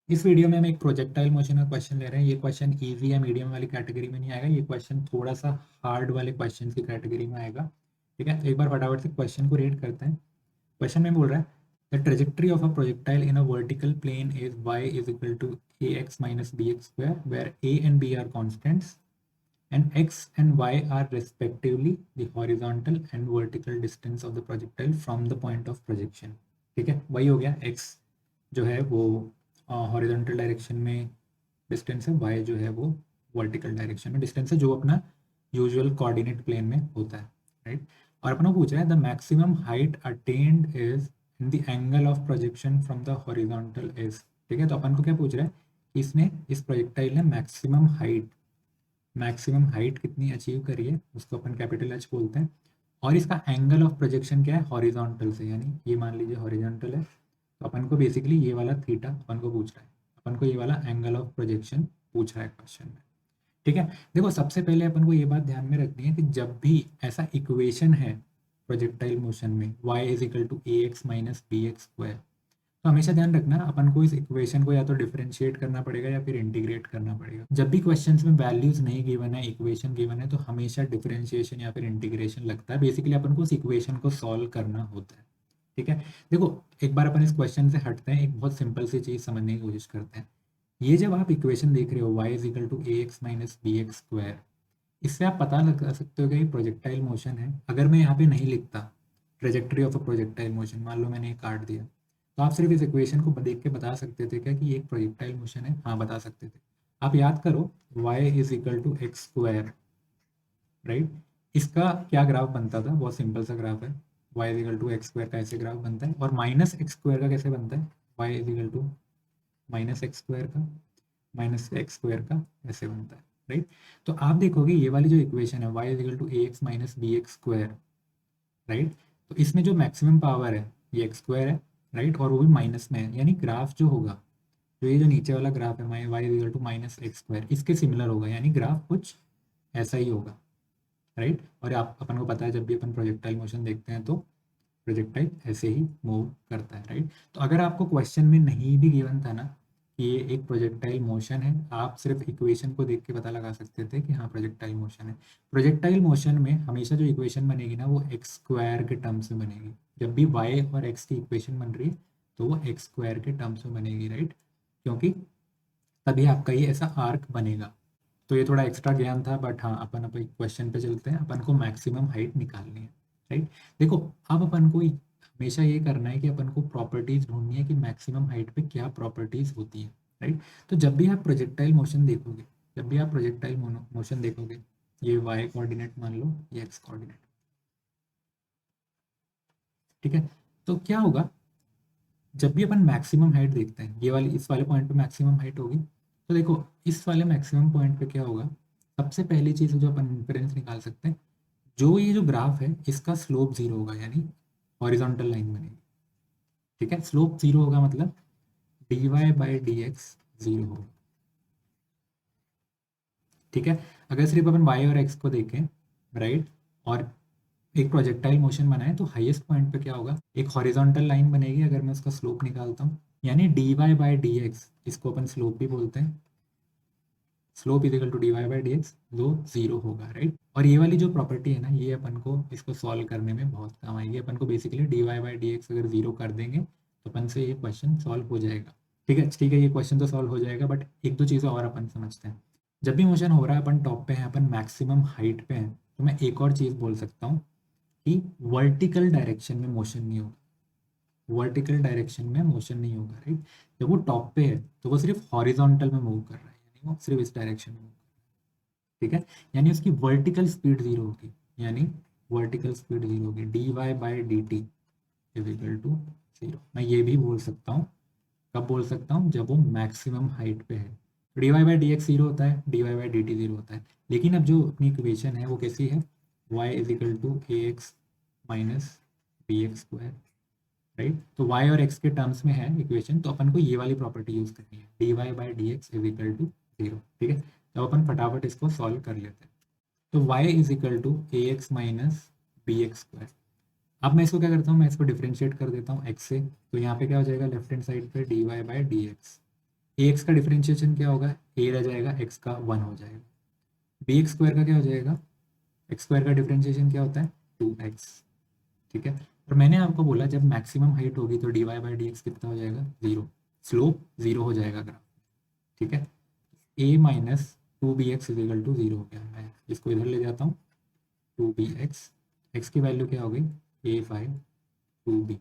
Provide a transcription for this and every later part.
इस वीडियो में हम एक प्रोजेक्टाइल मोशन का क्वेश्चन ले रहे हैं। ये क्वेश्चन इजी या मीडियम वाली कैटेगरी में नहीं आएगा, ये क्वेश्चन थोड़ा सा हार्ड वाले क्वेश्चन की कैटेगरी में आएगा। ठीक है, तो एक बार फटाफट से क्वेश्चन को रीड करते हैं। क्वेश्चन में बोल रहा है the trajectory of a projectile in a vertical plane is y is equal to a x minus b x square where a and b are constants and x and y are respectively the horizontal and vertical distance of the projectile from the point of projection। ठीक है, वही हो गया। x जो है वो horizontal direction में distance है, y जो है वो वर्टिकल डायरेक्शन में डिस्टेंस है, जो अपना यूजुअल कोऑर्डिनेट प्लेन में होता है, राइट। और अपना पूछ रहा है the maximum height attend is in the angle of projection from the horizontal is. ठीक है, तो अपन को क्या पूछ रहा है कि इसने इस प्रोजेक्टाइल ने मैक्सिमम हाइट कितनी अचीव करी है, उसको अपन कैपिटल एच बोलते हैं। और इसका एंगल ऑफ प्रोजेक्शन क्या है, हॉरिजॉन्टल से, यानी ये मान लीजिए हॉरिजॉन्टल है, तो अपन को बेसिकली ये वाला थीटा अपन को पूछ रहा है, अपन को ये वाला एंगल ऑफ प्रोजेक्शन पूछ रहा है क्वेश्चन में। ठीक है, देखो सबसे पहले अपन को ये बात ध्यान में रखनी है कि जब भी ऐसा इक्वेशन है प्रोजेक्टाइल मोशन में y is equal to a x minus b x square, तो हमेशा ध्यान रखना अपन को इस इक्वेशन को या तो डिफरेंशिएट करना पड़ेगा या फिर इंटीग्रेट करना पड़ेगा। जब भी क्वेश्चंस में वैल्यूज नहीं गिवन है, इक्वेशन गिवन है, तो हमेशा डिफरेंशिएशन या फिर इंटीग्रेशन लगता है। बेसिकली अपन को उस इक्वेशन को सॉल्व करना होता है। ठीक है, देखो एक बार अपन इस क्वेश्चन से हटते हैं, एक बहुत सिंपल सी चीज समझने की कोशिश करते हैं। ये जब आप इक्वेशन देख रहे हो y is equal to a x minus b x square, इससे आप पता लगा सकते हो कि ये प्रोजेक्टाइल मोशन है। अगर मैं यहाँ पे नहीं लिखता trajectory of a projectile motion, मान लो मैंने ये काट दिया, तो आप सिर्फ इस इक्वेशन को देख के बता सकते थे क्या कि ये एक प्रोजेक्टाइल मोशन है? हाँ, बता सकते थे। आप याद करो y is equal to x square, right. इसका क्या ग्राफ बनता था? बहुत सिंपल सा ग्राफ है। y is equal to x square का ऐसे ग्राफ बनता है। और माइनस एक्स स्क्वायर का कैसे बनता है? y is equal to minus x square का माइनस एक्स स्क्वायर का ऐसे बनता है, राइट। तो आप देखोगे ये वाली जो इक्वेशन है y is equal to a x minus b x square, right. तो इसमें जो मैक्सिमम पावर है ये एक्स स्क्वायर है, राइट, और वो भी माइनस में है, यानी ग्राफ जो होगा, जो ये जो नीचे वाला ग्राफ है y is equal to minus x square, इसके सिमिलर होगा, यानी ग्राफ कुछ ऐसा ही होगा, राइट। और आप अपन को पता है जब भी अपन प्रोजेक्टाइल मोशन देखते हैं तो प्रोजेक्टाइल ऐसे ही मूव करता है, राइट। तो अगर आपको क्वेश्चन में नहीं भी गिवन था ना कि ये एक प्रोजेक्टाइल मोशन है, आप सिर्फ इक्वेशन को देख के पता लगा सकते थे कि हाँ प्रोजेक्टाइल मोशन है। प्रोजेक्टाइल मोशन में हमेशा जो इक्वेशन बनेगी ना वो एक्स स्क्वायर के टर्म्स में बनेगी। जब भी वाई और एक्स की इक्वेशन बन रही है तो वो एक्स स्क्वायर के टर्म्स में बनेगी, राइट, क्योंकि तभी आपका ये ऐसा आर्क बनेगा। तो ये थोड़ा एक्स्ट्रा ज्ञान था, बट हाँ अपन अब क्वेश्चन पे चलते हैं। अपन को मैक्सिमम हाइट निकालनी है, राइट। देखो अब अपन को हमेशा ये करना है कि अपन को प्रॉपर्टीज ढूंढनी है कि मैक्सिमम हाइट पे क्या प्रॉपर्टीज होती है, राइट। तो जब भी आप प्रोजेक्टाइल मोशन देखोगे, जब भी आप प्रोजेक्टाइल मोशन देखोगे, ये वाई कोऑर्डिनेट मान लो, ये एक्स कोऑर्डिनेट, ठीक है। तो क्या होगा जब भी अपन मैक्सिमम हाइट देखते हैं, ये वाली इस वाले पॉइंट पे मैक्सिमम हाइट होगी, तो देखो इस वाले मैक्सिमम पॉइंट पे क्या होगा। सबसे पहली चीज़ जो अपन इंफरेंस निकाल सकते हैं, जो ये जो ग्राफ है इसका स्लोप जीरो होगा, यानी हॉरिजॉन्टल लाइन बनेगी। ठीक है, स्लोप जीरो होगा मतलब d y by d x zero होगा। ठीक है, अगर सिर्फ अपन वाई और एक्स को देखें, राइट, और एक प्रोजेक्टाइल मोशन बनाए, तो हाईएस्ट पॉइंट पे क्या होगा, एक हॉरिजॉन्टल लाइन बनेगी अगर मैं उसका स्लोप निकालता हूँ, यानी d y by d x, इसको अपन स्लोप भी बोलते हैं। Slope is equal to d y by d x, जो जीरो होगा, राइट। और ये वाली जो प्रॉपर्टी है ना, ये अपन को इसको सॉल्व करने में बहुत काम आएगी। अपन को basically d y by d x अगर जीरो कर देंगे तो अपन से ये क्वेश्चन सॉल्व हो जाएगा। ठीक है, ठीक है, ये क्वेश्चन तो सॉल्व हो जाएगा, बट एक दो चीज़ें और अपन समझते हैं। जब भी मोशन हो रहा है, अपन टॉप पे हैं, अपन मैक्सिमम हाइट पे हैं, तो मैं एक और चीज़ बोल सकता हूँ कि वर्टिकल डायरेक्शन में मोशन नहीं होगा। वर्टिकल डायरेक्शन में मोशन नहीं होगा, राइट। जब वो टॉप पे है तो वो सिर्फ हॉरिजॉन्टल में मूव कर रहा है, यानी वो सिर्फ इस डायरेक्शन में मूव कर रहा है। ठीक है, यानी उसकी वर्टिकल स्पीड जीरो होगी, यानी वर्टिकल स्पीड जीरो होगी, d y by d t is equal to zero. मैं ये भी बोल सकता हूँ, कब बोल सकता हूँ, जब वो मैक्सिमम हाइट पे है। D y by d x zero होता है, d y by d t zero होता है। लेकिन अब जो अपनी इक्वेशन है वो कैसी है, y is equal to a x minus b x square, right. तो y और x के टर्म्स में है इक्वेशन, तो अपन को ये वाली प्रॉपर्टी यूज करनी है, d y by d x is equal to zero. ठीक है, तो अपन फटाफट इसको सॉल्व कर लेते हैं। तो y is equal to a x minus b x square. अब मैं इसको क्या करता हूँ, मैं इसको डिफ्रेंशिएट कर देता हूँ x से, तो यहाँ पे क्या हो जाएगा, लेफ्ट हैंड साइड पे d y by d x, a x का डिफरेंशिएशन क्या होगा, ए रह जाएगा, एक्स का 1 हो जाएगा। बी एक्स स्क्वायर का क्या हो जाएगा, एक्स स्क्वायर का डिफरेंशिएशन क्या होता है 2x। ठीक है, और मैंने आपको बोला जब मैक्सिमम हाइट होगी तो d y by d x कितना हो जाएगा, 0, स्लोप 0 हो जाएगा ग्राफ। ठीक है, a minus 2bx is equal to 0 हो गया। मैं इसको इधर ले जाता हूँ, 2bx, x की वैल्यू क्या हो गई, a बाई 2b,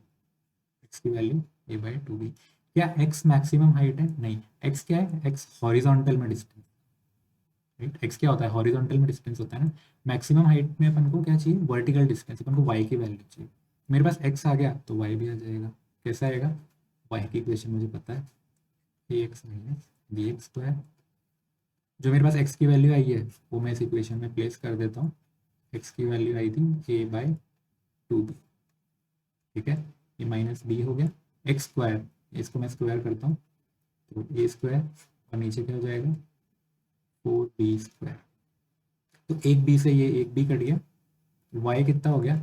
x की वैल्यू a बाई 2b। क्या x मैक्सिमम हाइट है, नहीं, x क्या है, x हॉरिजॉन्टल में डिस्टेंस, राइट। x क्या होता है, हॉरिजॉन्टल में डिस्टेंस होता है ना। मैक्सिमम हाइट में अपन को क्या चाहिए, वर्टिकल डिस्टेंस, अपन को y की वैल्यू चाहिए। मेरे पास x आ गया तो y भी आ जाएगा। कैसा आएगा, y की इक्वेशन मुझे पता है, ax minus b x square. जो मेरे पास x की वैल्यू आई है वो मैं इस इक्वेशन में प्लेस कर देता हूँ। x की वैल्यू आई थी a बाई 2b। ठीक है, ये माइनस b हो गया, एक्स स्क्वायर, इसको मैं स्क्वायर करता हूँ तो ए स्क्वायर, और नीचे क्या हो जाएगा 4b स्क्वायर। तो एक b से ये एक b कट गया, y कितना हो गया,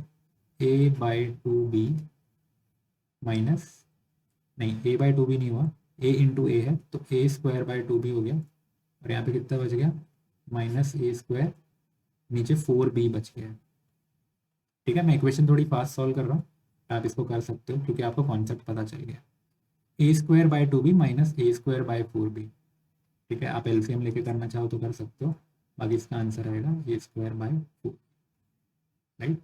a बाई 2b माइनस, नहीं a बाई 2b नहीं हुआ, a इंटू ए है तो a स्क्वायर बाई 2b हो गया, और यहाँ पे कितना बच गया, माइनस ए स्क्वायर, नीचे 4b बच गया। ठीक है, मैं इक्वेशन थोड़ी फास्ट सॉल्व कर रहा हूँ, आप इसको कर सकते हो क्योंकि आपको कॉन्सेप्ट पता चल गया। A square by 2b minus a square by 4b। ठीक है, आप एलसीएम लेके करना चाहो तो कर सकते हो, बाकी इसका आंसर आएगा ए स्क्वायर बाई 4, राइट।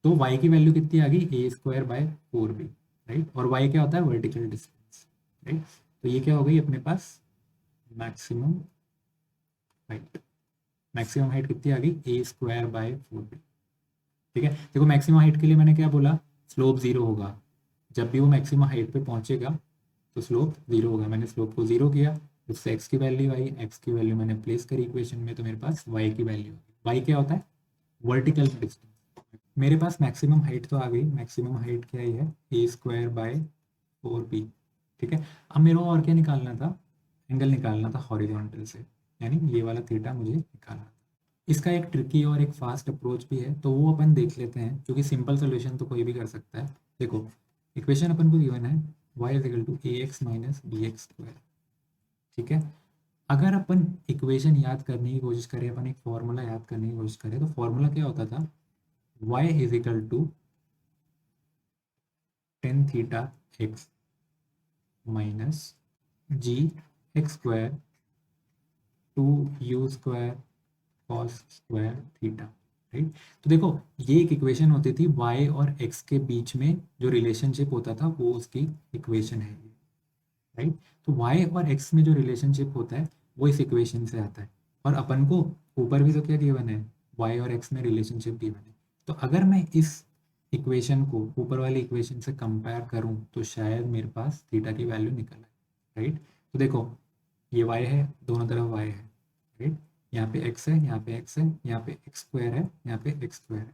तो y की वैल्यू कितनी आ गई, ए स्क्वायर बाई 4b, राइट। और y क्या होता है, वर्टिकल डिस्टेंस, राइट। तो ये क्या हो गई अपने पास, मैक्सिमम हाइट। मैक्सिमम हाइट कितनी आ गई, ए स्क्वायर बाई 4b। ठीक है, देखो मैक्सिमम हाइट के लिए मैंने क्या बोला, स्लोप 0 होगा। जब भी वो मैक्सिमम हाइट पे पहुंचेगा तो स्लोप 0 होगा। मैंने स्लोप को 0 किया, उससे एक्स की वैल्यू आई, एक्स की वैल्यू मैंने प्लेस करी इक्वेशन में, तो मेरे पास वाई की वैल्यू आई। वाई क्या होता है, वर्टिकल डिस्टेंस। मेरे पास मैक्सिमम हाइट तो आ गई, मैक्सिमम हाइट क्या ही है, ए स्क्वायर बाय 4b। ठीक है, अब मेरे को और क्या निकालना था, एंगल निकालना था हॉरिजॉन्टल से, यानी ये वाला थीटा मुझे निकालना था। इसका एक ट्रिकी और एक फास्ट अप्रोच भी है, तो वो अपन देख लेते हैं, क्योंकि सिंपल सोल्यूशन तो कोई भी कर सकता है। देखो इक्वेशन अपन को गिवन है y is equal to a x minus b x square. ठीक है, अगर अपन इक्वेशन याद करने की कोशिश करें, अपन एक फॉर्मूला याद करने की कोशिश करें, तो फॉर्मूला क्या होता था, y is equal to tan theta x minus g x square two u square cos square theta, right. तो देखो ये एक इक्वेशन होती थी, y और x के बीच में जो रिलेशनशिप होता था वो उसकी इक्वेशन है, राइट। तो y और x में जो रिलेशनशिप होता है वो इस इक्वेशन से आता है, और अपन को ऊपर भी तो क्या गिवन है, y और x में रिलेशनशिप गिवन है। तो अगर मैं इस इक्वेशन को ऊपर वाली इक्वेशन से कंपेयर करूं तो शायद मेरे पास थीटा की वैल्यू निकल आए, राइट। तो देखो ये y है, दोनों तरफ y है, राइट। यहाँ पे x है, यहाँ पे x है, यहाँ पे x स्क्वायर है, यहाँ पे x स्क्वायर है,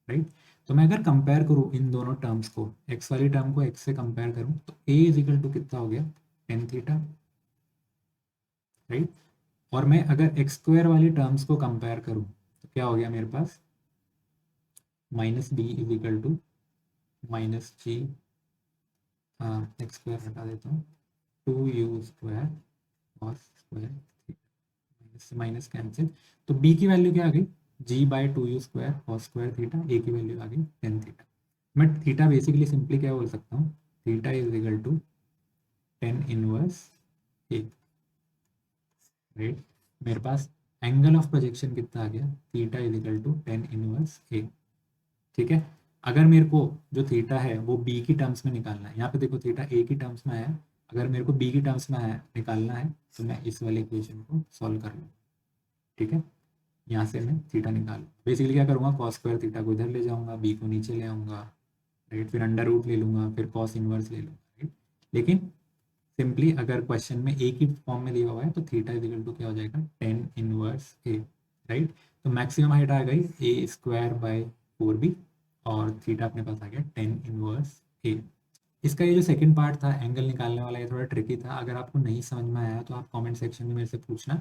राइट। तो मैं अगर कंपेयर करूँ इन दोनों टर्म्स को, x वाली टर्म को x से कंपेयर करूँ तो a इज इक्वल टू कितना हो गया, टेन थीटा, राइट। और मैं अगर एक्स स्क्वायर वाली टर्म्स को कंपेयर करूं तो क्या हो गया मेरे पास, minus b is equal to minus g, x square हटा देता हूँ, two u square cos square minus से माइनस कैंसिल। तो बी की वैल्यू क्या आ गई, g by two u square cos square theta, a की वैल्यू आ गई टेन थीटा। मैं थीटा बेसिकली सिंपली क्या बोल सकता हूँ, theta is equal to tan inverse a, right. मेरे पास एंगल ऑफ प्रोजेक्शन कितना आ गया, theta is equal to tan inverse a. ठीक है, अगर मेरे को जो थीटा है वो बी की टर्म्स में निकालना है, यहाँ पे देखो थीटा ए की टर्म्स में आया, अगर मेरे को बी की टर्म्स में आया निकालना है तो मैं इस वाले इक्वेशन को सॉल्व कर लूँ। ठीक है, यहाँ से मैं थीटा निकाल, बेसिकली क्या करूँगा, कॉस स्क्वायर थीटा को इधर ले जाऊँगा, बी को नीचे ले आऊँगा, राइट। फिर अंडर रूट ले लूँगा, फिर कॉस इनवर्स ले लूँगा, राइट। लेकिन सिंपली अगर क्वेश्चन में ए की फॉर्म में दिया हुआ है तो थीटा इज इक्वल टू क्या हो जाएगा, टेन इनवर्स ए, राइट। तो मैक्सिमम हाइट आ गई ए स्क्वायर बाय 4b, और थीटा अपने पास आ गया टेन इनवर्स ए। इसका ये जो सेकंड पार्ट था एंगल निकालने वाला, ये थोड़ा ट्रिकी था, अगर आपको नहीं समझ में आया तो आप कमेंट सेक्शन में मेरे से पूछना,